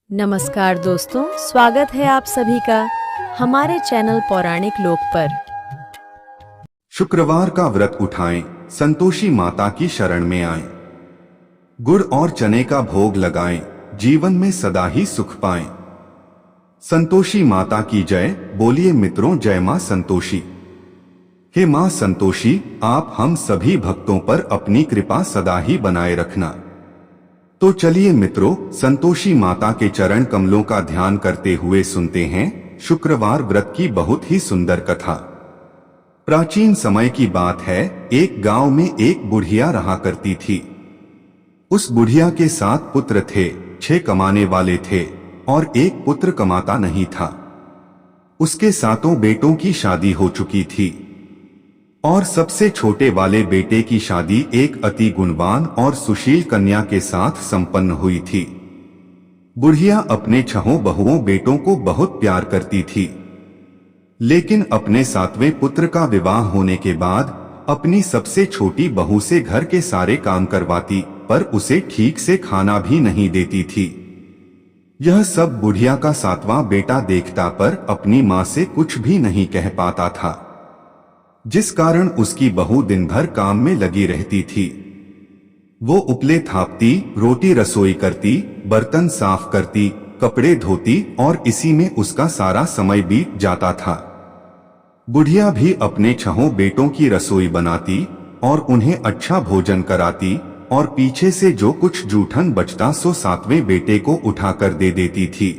नमस्कार दोस्तों, स्वागत है आप सभी का हमारे चैनल पौराणिक लोक पर। शुक्रवार का व्रत उठाएं, संतोषी माता की शरण में आएं। गुड़ और चने का भोग लगाएं, जीवन में सदा ही सुख पाएं। संतोषी माता की जय। बोलिए मित्रों, जय मां संतोषी। हे मां संतोषी, आप हम सभी भक्तों पर अपनी कृपा सदा ही बनाए रखना। तो चलिए मित्रों, संतोषी माता के चरण कमलों का ध्यान करते हुए सुनते हैं शुक्रवार व्रत की बहुत ही सुंदर कथा। प्राचीन समय की बात है, एक गांव में एक बुढ़िया रहा करती थी। उस बुढ़िया के 7 पुत्र थे, 6 कमाने वाले थे और एक पुत्र कमाता नहीं था। उसके 7 बेटों की शादी हो चुकी थी और सबसे छोटे वाले बेटे की शादी एक अति गुणवान और सुशील कन्या के साथ संपन्न हुई थी। बुढ़िया अपने 6 बहुओं बेटों को बहुत प्यार करती थी, लेकिन अपने 7वें पुत्र का विवाह होने के बाद अपनी सबसे छोटी बहू से घर के सारे काम करवाती, पर उसे ठीक से खाना भी नहीं देती थी। यह सब बुढ़िया का 7वां बेटा देखता, पर अपनी मां से कुछ भी नहीं कह पाता था, जिस कारण उसकी बहू दिन भर काम में लगी रहती थी। वो उपले थापती, रोटी रसोई करती, बर्तन साफ करती, कपड़े धोती और इसी में उसका सारा समय बीत जाता था। बुढ़िया भी अपने 6 बेटों की रसोई बनाती और उन्हें अच्छा भोजन कराती और पीछे से जो कुछ जूठन बचता सो 7वें बेटे को उठाकर दे देती थी।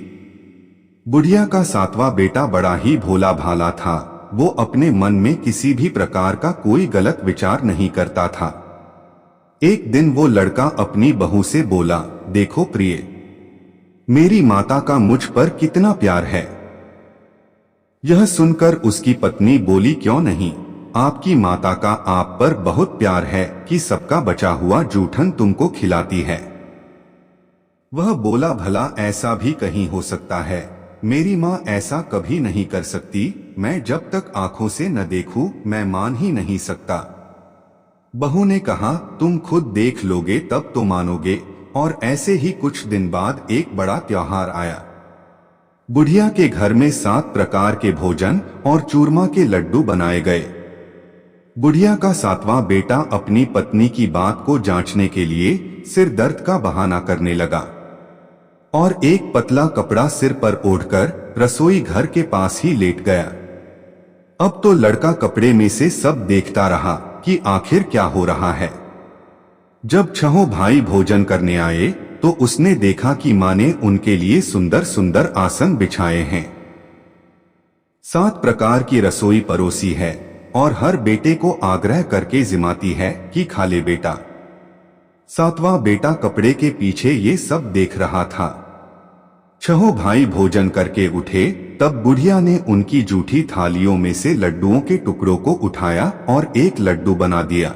बुढ़िया का 7वां बेटा बड़ा ही भोला भाला था। वो अपने मन में किसी भी प्रकार का कोई गलत विचार नहीं करता था। एक दिन वो लड़का अपनी बहू से बोला, देखो प्रिय, मेरी माता का मुझ पर कितना प्यार है। यह सुनकर उसकी पत्नी बोली, क्यों नहीं, आपकी माता का आप पर बहुत प्यार है कि सबका बचा हुआ जूठन तुमको खिलाती है। वह बोला, भला ऐसा भी कहीं हो सकता है? मेरी माँ ऐसा कभी नहीं कर सकती। मैं जब तक आंखों से न देखूं मैं मान ही नहीं सकता। बहू ने कहा, तुम खुद देख लोगे तब तो मानोगे। और ऐसे ही कुछ दिन बाद एक बड़ा त्योहार आया। बुढ़िया के घर में 7 प्रकार के भोजन और चूरमा के लड्डू बनाए गए। बुढ़िया का 7वां बेटा अपनी पत्नी की बात को जांचने के लिए सिर दर्द का बहाना करने लगा और एक पतला कपड़ा सिर पर ओढ़कर रसोई घर के पास ही लेट गया। अब तो लड़का कपड़े में से सब देखता रहा कि आखिर क्या हो रहा है। जब 6 भाई भोजन करने आए तो उसने देखा कि मां ने उनके लिए सुंदर सुंदर आसन बिछाए हैं। 7 प्रकार की रसोई परोसी है और हर बेटे को आग्रह करके जिमाती है कि खा ले बेटा। 7वां बेटा कपड़े के पीछे ये सब देख रहा था। 6 भाई भोजन करके उठे तब बुढ़िया ने उनकी जूठी थालियों में से लड्डुओं के टुकड़ों को उठाया और एक लड्डू बना दिया।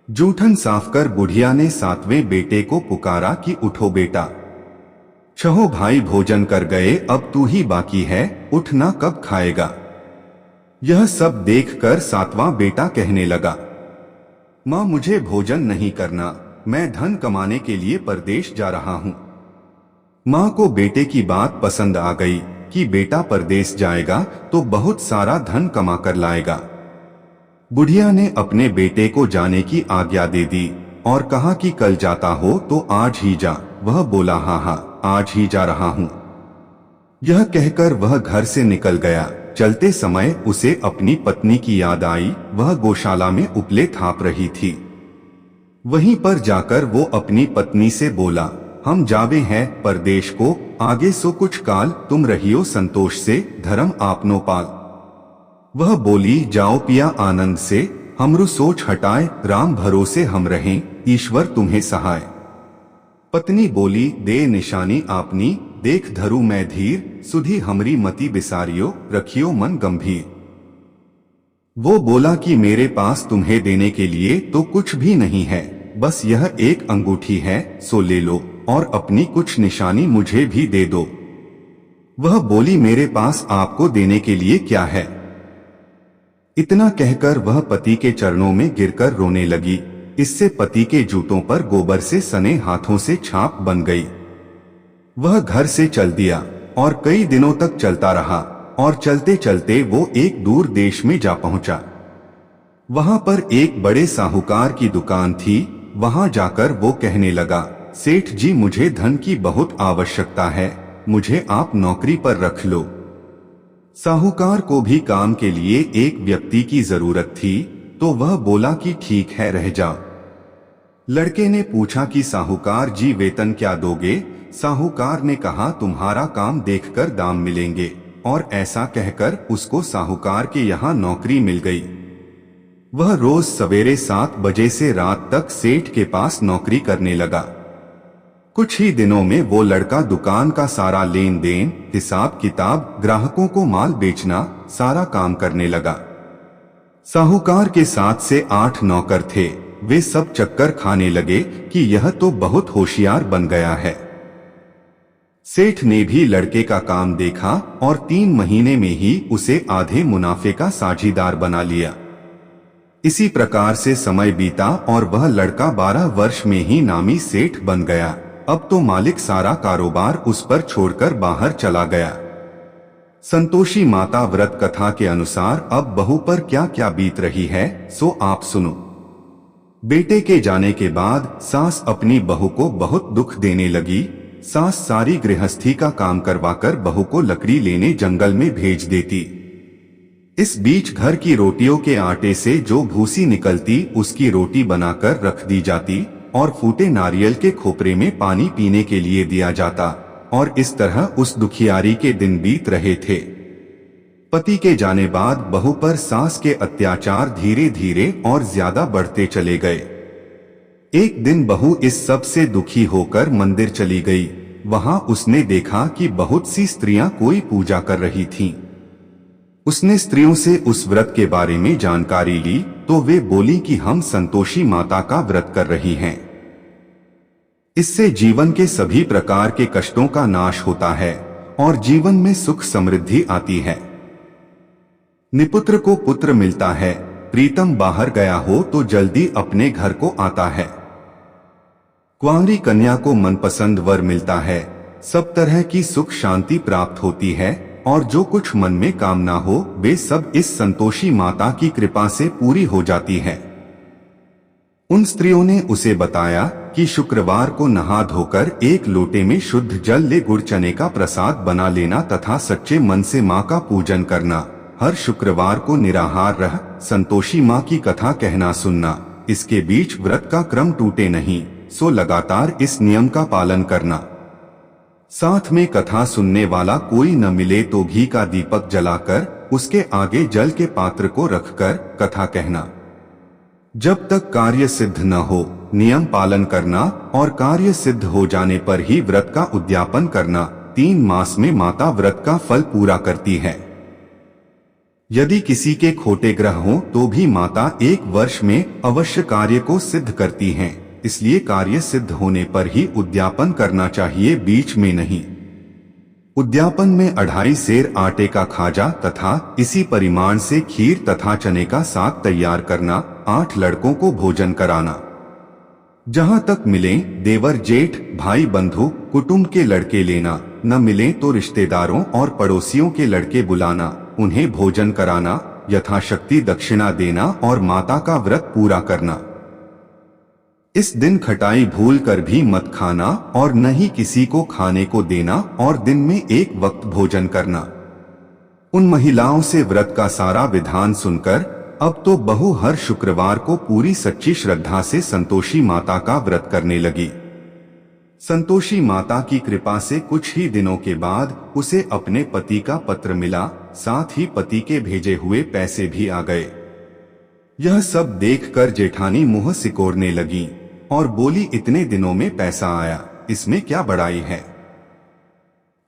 जूठन साफ कर बुढ़िया ने 7वें बेटे को पुकारा कि उठो बेटा, 6 भाई भोजन कर गए, अब तू ही बाकी है, उठना कब खाएगा? यह सब देखकर 7वां बेटा कहने लगा, मां मुझे भोजन नहीं करना, मैं धन कमाने के लिए परदेश जा रहा हूं। मां को बेटे की बात पसंद आ गई कि बेटा परदेश जाएगा तो बहुत सारा धन कमा कर लाएगा। बुढ़िया ने अपने बेटे को जाने की आज्ञा दे दी और कहा कि कल जाता हो तो आज ही जा। वह बोला, हाँ हाँ, आज ही जा रहा हूं। यह कहकर वह घर से निकल गया। चलते समय उसे अपनी पत्नी की याद आई। वह गौशाला में उपले थाप रही थी। वहीं पर जाकर वो अपनी पत्नी से बोला, हम जावे हैं परदेश को, आगे सो कुछ काल तुम रहियो संतोष से, धर्म आपनो पाल। वह बोली, जाओ पिया आनंद से, हमरु सोच हटाए, राम भरोसे हम रहें, ईश्वर तुम्हें सहाय। पत्नी बोली, दे निशानी आपनी, देख धरू मैं धीर, सुधी हमरी मति बिसारियो, रखियो मन गंभीर। वो बोला कि मेरे पास तुम्हें देने के लिए तो कुछ भी नहीं है, बस यह एक अंगूठी है, सो ले लो और अपनी कुछ निशानी मुझे भी दे दो। वह बोली, मेरे पास आपको देने के लिए क्या है? इतना कहकर वह पति के चरणों में गिरकर रोने लगी। इससे पति के जूतों पर गोबर से सने हाथों से छाप बन गई। वह घर से चल दिया और कई दिनों तक चलता रहा और चलते चलते वो एक दूर देश में जा पहुंचा। वहां पर एक बड़े साहूकार की दुकान थी। वहां जाकर वो कहने लगा, सेठ जी, मुझे धन की बहुत आवश्यकता है, मुझे आप नौकरी पर रख लो। साहूकार को भी काम के लिए एक व्यक्ति की जरूरत थी, तो वह बोला कि ठीक है, रह जाओ। लड़के ने पूछा कि साहूकार जी, वेतन क्या दोगे? साहूकार ने कहा, तुम्हारा काम देखकर दाम मिलेंगे। और ऐसा कहकर उसको साहूकार के यहाँ नौकरी मिल गई। वह रोज सवेरे 7 बजे से रात तक सेठ के पास नौकरी करने लगा। कुछ ही दिनों में वो लड़का दुकान का सारा लेन देन, हिसाब किताब, ग्राहकों को माल बेचना, सारा काम करने लगा। साहूकार के 7 से 8 नौकर थे। वे सब चक्कर खाने लगे कि यह तो बहुत होशियार बन गया है। सेठ ने भी लड़के का काम देखा और 3 महीने में ही उसे आधे मुनाफे का साझीदार बना लिया। इसी प्रकार से समय बीता और वह लड़का 12 वर्ष में ही नामी सेठ बन गया। अब तो मालिक सारा कारोबार उस पर छोड़कर बाहर चला गया। संतोषी माता व्रत कथा के अनुसार अब बहू पर क्या क्या बीत रही है, सो आप सुनो। बेटे के जाने के बाद सास अपनी बहू को बहुत दुख देने लगी। सास सारी गृहस्थी का काम करवाकर बहू को लकड़ी लेने जंगल में भेज देती। इस बीच घर की रोटियों के आटे से जो भूसी निकलती उसकी रोटी बनाकर रख दी जाती और फूटे नारियल के खोपरे में पानी पीने के लिए दिया जाता। और इस तरह उस दुखियारी के दिन बीत रहे थे। पति के जाने बाद बहू पर सास के अत्याचार धीरे धीरे और ज्यादा बढ़ते चले गए। एक दिन बहू इस सब से दुखी होकर मंदिर चली गई। वहां उसने देखा कि बहुत सी स्त्रियां कोई पूजा कर रही थीं। उसने स्त्रियों से उस व्रत के बारे में जानकारी ली तो वे बोली कि हम संतोषी माता का व्रत कर रही हैं। इससे जीवन के सभी प्रकार के कष्टों का नाश होता है और जीवन में सुख समृद्धि आती है। निपुत्र को पुत्र मिलता है, प्रीतम बाहर गया हो तो जल्दी अपने घर को आता है। कुंवारी कन्या को मनपसंद वर मिलता है, सब तरह की सुख शांति प्राप्त होती है और जो कुछ मन में कामना हो वे सब इस संतोषी माता की कृपा से पूरी हो जाती है। उन स्त्रियों ने उसे बताया कि शुक्रवार को नहा धोकर एक लोटे में शुद्ध जल ले गुड़ चने का प्रसाद बना लेना तथा सच्चे मन से माँ का पूजन करना। हर शुक्रवार को निराहार रह संतोषी माँ की कथा कहना सुनना। इसके बीच व्रत का क्रम टूटे नहीं, सो लगातार इस नियम का पालन करना। साथ में कथा सुनने वाला कोई न मिले तो घी का दीपक जलाकर उसके आगे जल के पात्र को रखकर कथा कहना। जब तक कार्य सिद्ध न हो नियम पालन करना और कार्य सिद्ध हो जाने पर ही व्रत का उद्यापन करना। 3 मास में माता व्रत का फल पूरा करती है। यदि किसी के खोटे ग्रह हों तो भी माता 1 वर्ष में अवश्य कार्य को सिद्ध करती हैं। इसलिए कार्य सिद्ध होने पर ही उद्यापन करना चाहिए, बीच में नहीं। उद्यापन में 2.5 सेर आटे का खाजा तथा इसी परिमाण से खीर तथा चने का साग तैयार करना। 8 लड़कों को भोजन कराना। जहां तक मिले देवर जेठ भाई बंधु कुटुंब के लड़के लेना, न मिले तो रिश्तेदारों और पड़ोसियों के लड़के बुलाना, उन्हें भोजन कराना, यथाशक्ति दक्षिणा देना और माता का व्रत पूरा करना। इस दिन खटाई भूल कर भी मत खाना और न ही किसी को खाने को देना और दिन में 1 वक्त भोजन करना। उन महिलाओं से व्रत का सारा विधान सुनकर अब तो बहू हर शुक्रवार को पूरी सच्ची श्रद्धा से संतोषी माता का व्रत करने लगी। संतोषी माता की कृपा से कुछ ही दिनों के बाद उसे अपने पति का पत्र मिला, साथ ही पति के भेजे हुए पैसे भी आ गए। यह सब देखकर जेठानी मुंह सिकोड़ने लगी और बोली, इतने दिनों में पैसा आया, इसमें क्या बड़ाई है।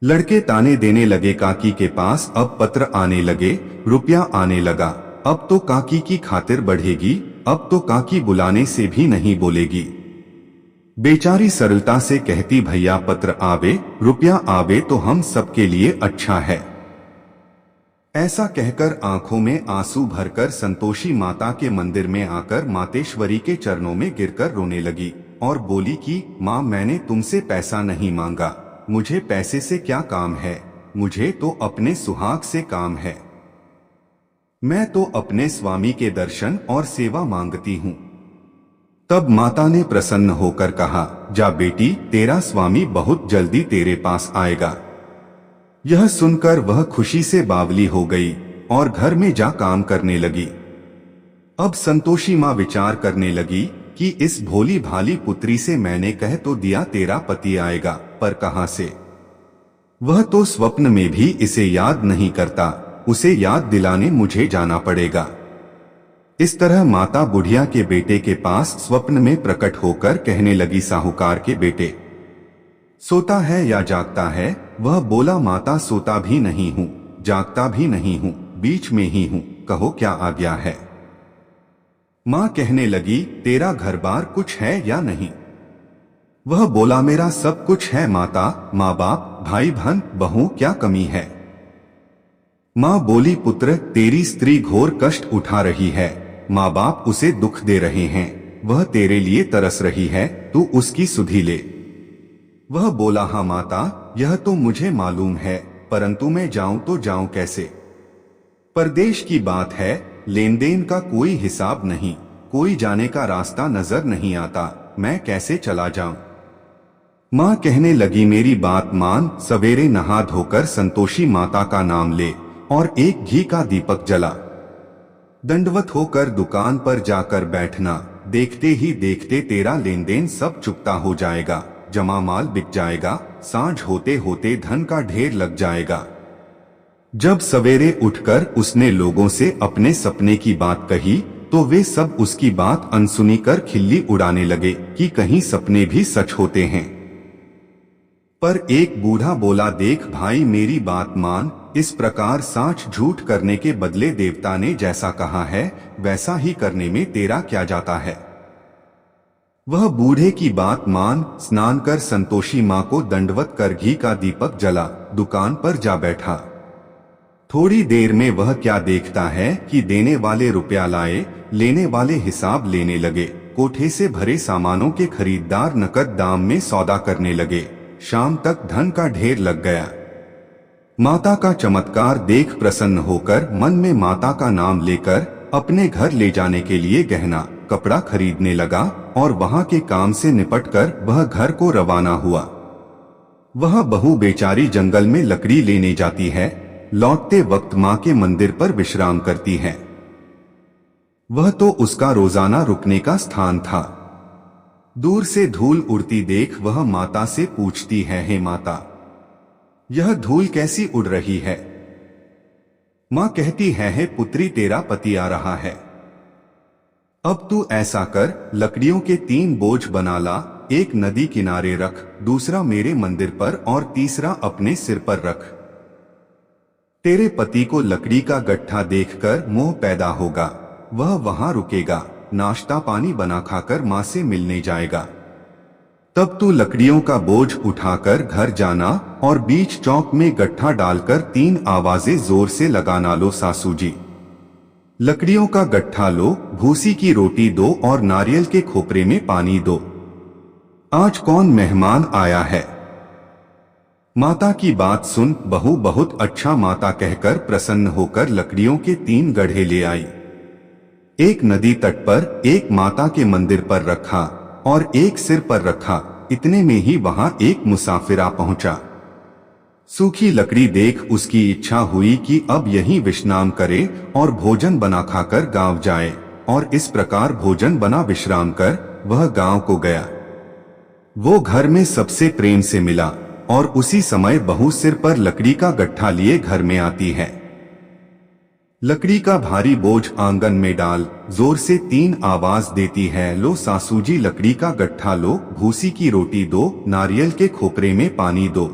लड़के ताने देने लगे, काकी के पास अब पत्र आने लगे, रुपया आने लगा, अब तो काकी की खातिर बढ़ेगी, अब तो काकी बुलाने से भी नहीं बोलेगी। बेचारी सरलता से कहती, भैया पत्र आवे रुपया आवे तो हम सबके लिए अच्छा है। ऐसा कहकर आंखों में आंसू भरकर संतोषी माता के मंदिर में आकर मातेश्वरी के चरणों में गिरकर रोने लगी और बोली कि माँ, मैंने तुमसे पैसा नहीं मांगा, मुझे पैसे से क्या काम है, मुझे तो अपने सुहाग से काम है। मैं तो अपने स्वामी के दर्शन और सेवा मांगती हूँ। तब माता ने प्रसन्न होकर कहा, जा बेटी, तेरा स्वामी बहुत जल्दी तेरे पास आएगा। यह सुनकर वह खुशी से बावली हो गई और घर में जा काम करने लगी। अब संतोषी माँ विचार करने लगी कि इस भोली भाली पुत्री से मैंने कह तो दिया तेरा पति आएगा, पर कहां से? वह तो स्वप्न में भी इसे याद नहीं करता, उसे याद दिलाने मुझे जाना पड़ेगा। इस तरह माता बुढ़िया के बेटे के पास स्वप्न में प्रकट होकर कहने लगी, साहूकार के बेटे, सोता है या जागता है? वह बोला, माता सोता भी नहीं हूँ, जागता भी नहीं हूँ, बीच में ही हूँ, कहो क्या आ गया है? माँ कहने लगी, तेरा घर बार कुछ है या नहीं? वह बोला, मेरा सब कुछ है माता, माँ बाप, भाई बहन, बहू, क्या कमी है? माँ बोली, पुत्र, तेरी स्त्री घोर कष्ट उठा रही है, माँ बाप उसे दुख दे रहे हैं, वह तेरे लिए तरस रही है, तू उसकी सुधि ले। वह बोला, हाँ माता, यह तो मुझे मालूम है, परंतु मैं जाऊं तो जाऊं कैसे? परदेश की बात है, लेन देन का कोई हिसाब नहीं, कोई जाने का रास्ता नजर नहीं आता, मैं कैसे चला जाऊं? माँ कहने लगी, मेरी बात मान, सवेरे नहा धोकर संतोषी माता का नाम ले और एक घी का दीपक जला। दंडवत होकर दुकान पर जाकर बैठना, देखते ही देखते तेरा लेन देन सब चुकता हो जाएगा, जमा माल बिक जाएगा, सांझ होते होते धन का ढेर लग जाएगा। जब सवेरे उठकर उसने लोगों से अपने सपने की बात कही तो वे सब उसकी बात अनसुनी कर खिल्ली उड़ाने लगे कि कहीं सपने भी सच होते हैं। पर एक बूढ़ा बोला, देख भाई, मेरी बात मान, इस प्रकार साच झूठ करने के बदले देवता ने जैसा कहा है वैसा ही करने में तेरा क्या जाता है? वह बूढ़े की बात मान स्नान कर संतोषी माँ को दंडवत कर घी का दीपक जला, दुकान पर जा बैठा। थोड़ी देर में वह क्या देखता है कि देने वाले रुपया लाए, लेने वाले हिसाब लेने लगे, कोठे से भरे सामानों के खरीदार नकद दाम में सौदा करने लगे, शाम तक धन का ढेर लग गया। माता का चमत्कार देख प्रसन्न होकर मन में माता का नाम लेकर अपने घर ले जाने के लिए गहना कपड़ा खरीदने लगा और वहां के काम से निपटकर वह घर को रवाना हुआ। वह बहू बेचारी जंगल में लकड़ी लेने जाती है, लौटते वक्त माँ के मंदिर पर विश्राम करती है। वह तो उसका रोजाना रुकने का स्थान था। दूर से धूल उड़ती देख वह माता से पूछती है, हे माता, यह धूल कैसी उड़ रही है? माँ कहती है, हे पुत्री, तेरा पति आ रहा है। अब तू ऐसा कर, लकड़ियों के 3 बोझ बना ला, एक नदी किनारे रख, दूसरा मेरे मंदिर पर और तीसरा अपने सिर पर रख। तेरे पति को लकड़ी का गट्ठा देखकर मोह पैदा होगा, वह वहां रुकेगा, नाश्ता पानी बना खाकर माँ से मिलने जाएगा। तब तू लकड़ियों का बोझ उठाकर घर जाना और बीच चौक में गट्ठा डालकर 3 आवाजें जोर से लगाना, लो सासू जी, लकड़ियों का गट्ठा लो, भूसी की रोटी दो और नारियल के खोपरे में पानी दो। आज कौन मेहमान आया है? माता की बात सुन बहू बहुत अच्छा माता कहकर प्रसन्न होकर लकड़ियों के 3 गड्ढे ले आई। एक नदी तट पर, एक माता के मंदिर पर रखा और एक सिर पर रखा। इतने में ही वहां एक मुसाफिर आ पहुंचा। सूखी लकड़ी देख उसकी इच्छा हुई कि अब यहीं विश्राम करे और भोजन बना खाकर गांव जाए, और इस प्रकार भोजन बना विश्राम कर वह गांव को गया। वो घर में सबसे प्रेम से मिला और उसी समय बहू सिर पर लकड़ी का गट्ठा लिए घर में आती है। लकड़ी का भारी बोझ आंगन में डाल जोर से 3 आवाज देती है, लो सासू जी, लकड़ी का गट्ठा लो, भूसी की रोटी दो, नारियल के खोपरे में पानी दो।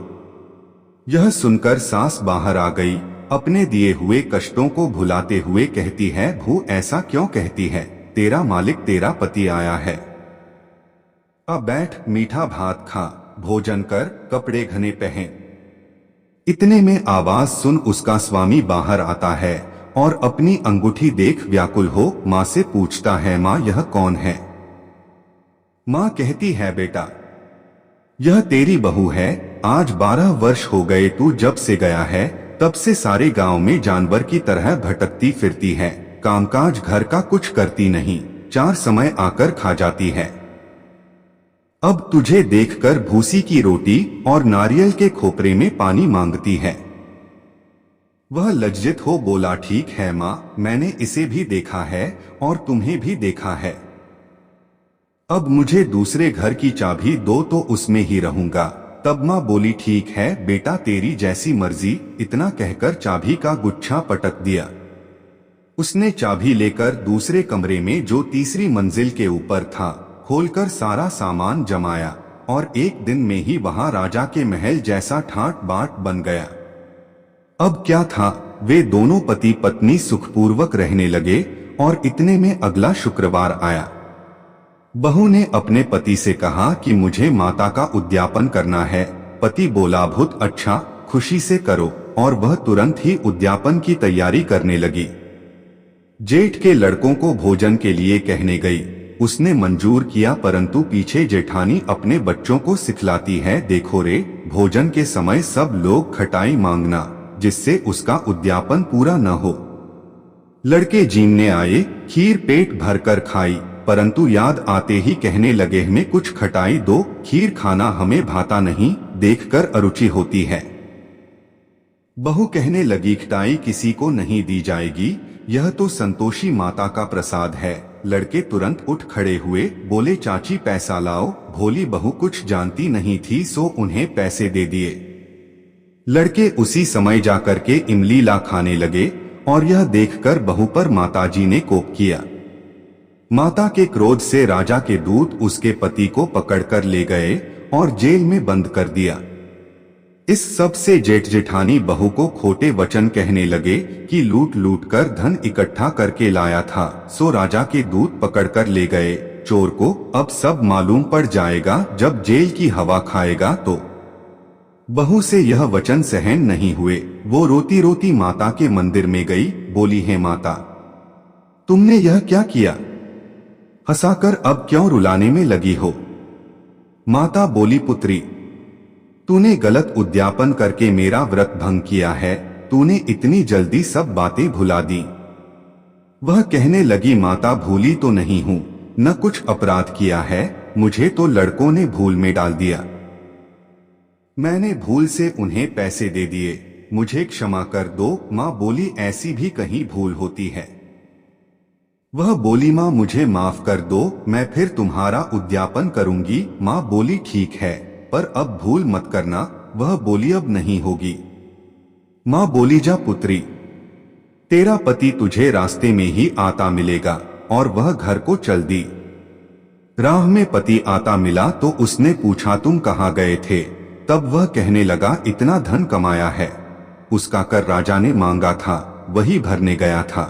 यह सुनकर सास बाहर आ गई, अपने दिए हुए कष्टों को भुलाते हुए कहती है, भू ऐसा क्यों कहती है? तेरा मालिक तेरा पति आया है। अब बैठ, मीठा भात खा, भोजन कर, कपड़े घने पहन। इतने में आवाज सुन उसका स्वामी बाहर आता है और अपनी अंगूठी देख व्याकुल हो माँ से पूछता है, माँ यह कौन है? माँ कहती है, बेटा यह तेरी बहू है। आज 12 वर्ष हो गए तू जब से गया है, तब से सारे गांव में जानवर की तरह भटकती फिरती है। कामकाज घर का कुछ करती नहीं, 4 समय आकर खा जाती है। अब तुझे देखकर भूसी की रोटी और नारियल के खोपरे में पानी मांगती है। वह लज्जित हो बोला, ठीक है माँ, मैंने इसे भी देखा है और तुम्हें भी देखा है। अब मुझे दूसरे घर की चाबी दो तो उसमें ही रहूंगा। तब माँ बोली, ठीक है बेटा, तेरी जैसी मर्जी। इतना कहकर चाबी का गुच्छा पटक दिया। उसने चाबी लेकर दूसरे कमरे में जो तीसरी मंजिल के ऊपर था खोलकर सारा सामान जमाया और एक दिन में ही वहां राजा के महल जैसा ठाट बाट बन गया। अब क्या था, वे दोनों पति पत्नी सुखपूर्वक रहने लगे और इतने में अगला शुक्रवार आया। बहू ने अपने पति से कहा कि मुझे माता का उद्यापन करना है। पति बोला, बहुत अच्छा, खुशी से करो, और वह तुरंत ही उद्यापन की तैयारी करने लगी। जेठ के लड़कों को भोजन के लिए कहने गई। उसने मंजूर किया, परंतु पीछे जेठानी अपने बच्चों को सिखलाती है, देखो रे, भोजन के समय सब लोग खटाई मांगना, जिससे उसका उद्यापन पूरा न हो। लड़के जीमने आए, खीर पेट भरकर खाई, परंतु याद आते ही कहने लगे, हमें कुछ खटाई दो, खीर खाना हमें भाता नहीं, देखकर अरुचि होती है। बहू कहने लगी, खटाई किसी को नहीं दी जाएगी, यह तो संतोषी माता का प्रसाद है। लड़के तुरंत उठ खड़े हुए, बोले, चाची पैसा लाओ। भोली बहू कुछ जानती नहीं थी, सो उन्हें पैसे दे दिए। लड़के उसी समय जाकर के इमली ला खाने लगे और यह देखकर बहू पर माताजी ने कोप किया। माता के क्रोध से राजा के दूत उसके पति को पकड़कर ले गए और जेल में बंद कर दिया। इस सब से जेठ जेठानी बहू को खोटे वचन कहने लगे कि लूट लूट कर धन इकट्ठा करके लाया था, सो राजा के दूत पकड़कर ले गए चोर को। अब सब मालूम पड़ जाएगा जब जेल की हवा खाएगा तो। बहू से यह वचन सहन नहीं हुए। वो रोती रोती माता के मंदिर में गई, बोली, है माता, तुमने यह क्या किया? हंसाकर अब क्यों रुलाने में लगी हो? माता बोली, पुत्री, तूने गलत उद्यापन करके मेरा व्रत भंग किया है। तूने इतनी जल्दी सब बातें भुला दी। वह कहने लगी, माता, भूली तो नहीं हूं, न कुछ अपराध किया है, मुझे तो लड़कों ने भूल में डाल दिया। मैंने भूल से उन्हें पैसे दे दिए, मुझे क्षमा कर दो। माँ बोली, ऐसी भी कहीं भूल होती है। वह बोली, माँ मुझे माफ कर दो, मैं फिर तुम्हारा उद्यापन करूंगी। माँ बोली, ठीक है, पर अब भूल मत करना। वह बोली, अब नहीं होगी। माँ बोली, जा पुत्री, तेरा पति तुझे रास्ते में ही आता मिलेगा। और वह घर को चल दी। राह में पति आता मिला तो उसने पूछा, तुम कहाँ गए थे? तब वह कहने लगा, इतना धन कमाया है, उसका कर राजा ने मांगा था, वही भरने गया था।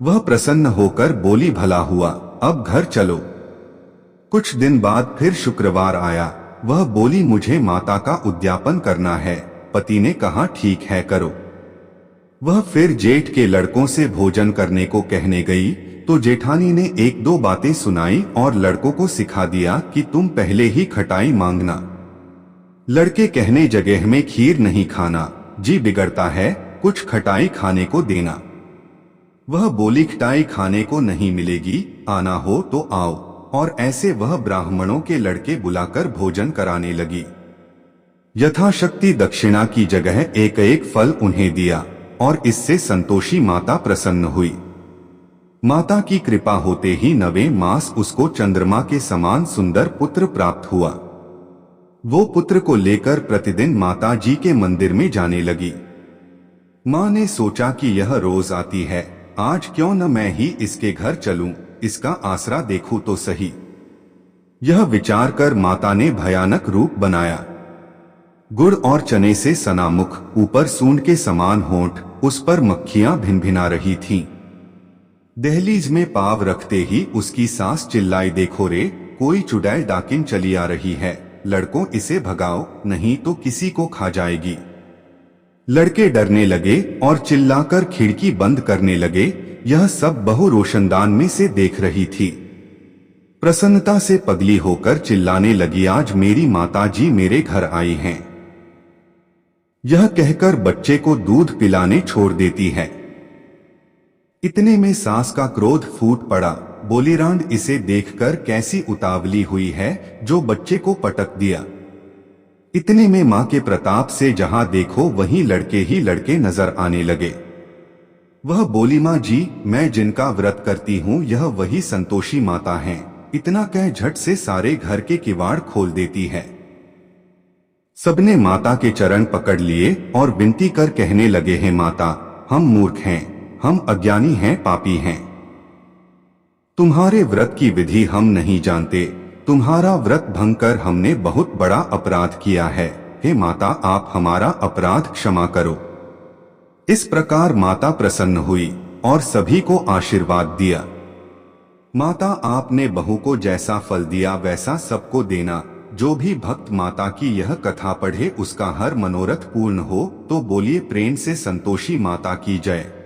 वह प्रसन्न होकर बोली, भला हुआ, अब घर चलो। कुछ दिन बाद फिर शुक्रवार आया। वह बोली, मुझे माता का उद्यापन करना है। पति ने कहा, ठीक है, करो। वह फिर जेठ के लड़कों से भोजन करने को कहने गई तो जेठानी ने 1-2 बातें सुनाई और लड़कों को सिखा दिया कि तुम पहले ही खटाई मांगना। लड़के कहने, जगह में खीर नहीं खाना, जी बिगड़ता है, कुछ खटाई खाने को देना। वह बोली, खटाई खाने को नहीं मिलेगी, आना हो तो आओ। और ऐसे वह ब्राह्मणों के लड़के बुलाकर भोजन कराने लगी। यथाशक्ति दक्षिणा की जगह एक एक फल उन्हें दिया और इससे संतोषी माता प्रसन्न हुई। माता की कृपा होते ही 9वें मास उसको चंद्रमा के समान सुंदर पुत्र प्राप्त हुआ। वो पुत्र को लेकर प्रतिदिन माता जी के मंदिर में जाने लगी। माँ ने सोचा कि यह रोज आती है, आज क्यों न मैं ही इसके घर चलूं, इसका आसरा देखूं तो सही। यह विचार कर माता ने भयानक रूप बनाया। गुड़ और चने से सना मुख, ऊपर सूंड के समान होंठ, उस पर मक्खियां भिनभिना रही थीं। दहलीज में पाव रखते ही उसकी सास चिल्लाई, देखो रे, कोई चुड़ैल डाकिन चली आ रही है, लड़कों इसे भगाओ, नहीं तो किसी को खा जाएगी। लड़के डरने लगे और चिल्लाकर खिड़की बंद करने लगे। यह सब बहू रोशनदान में से देख रही थी। प्रसन्नता से पगली होकर चिल्लाने लगी, आज मेरी माता जी मेरे घर आई हैं। यह कहकर बच्चे को दूध पिलाने छोड़ देती है। इतने में सास का क्रोध फूट पड़ा, बोली, रांड इसे देखकर कैसी उतावली हुई है जो बच्चे को पटक दिया। इतने में मां के प्रताप से जहां देखो वहीं लड़के ही लड़के नजर आने लगे। वह बोली, मां जी मैं जिनका व्रत करती हूँ यह वही संतोषी माता हैं। इतना कह झट से सारे घर के किवाड़ खोल देती है। सबने माता के चरण पकड़ लिए और विनती कर कहने लगे हैं, माता हम मूर्ख हैं, हम अज्ञानी हैं, पापी हैं। तुम्हारे व्रत की विधि हम नहीं जानते, तुम्हारा व्रत भंग कर हमने बहुत बड़ा अपराध किया है। हे माता आप हमारा अपराध क्षमा करो। इस प्रकार माता प्रसन्न हुई और सभी को आशीर्वाद दिया। माता आपने बहू को जैसा फल दिया वैसा सबको देना। जो भी भक्त माता की यह कथा पढ़े उसका हर मनोरथ पूर्ण हो। तो बोलिए प्रेम से संतोषी माता की जय।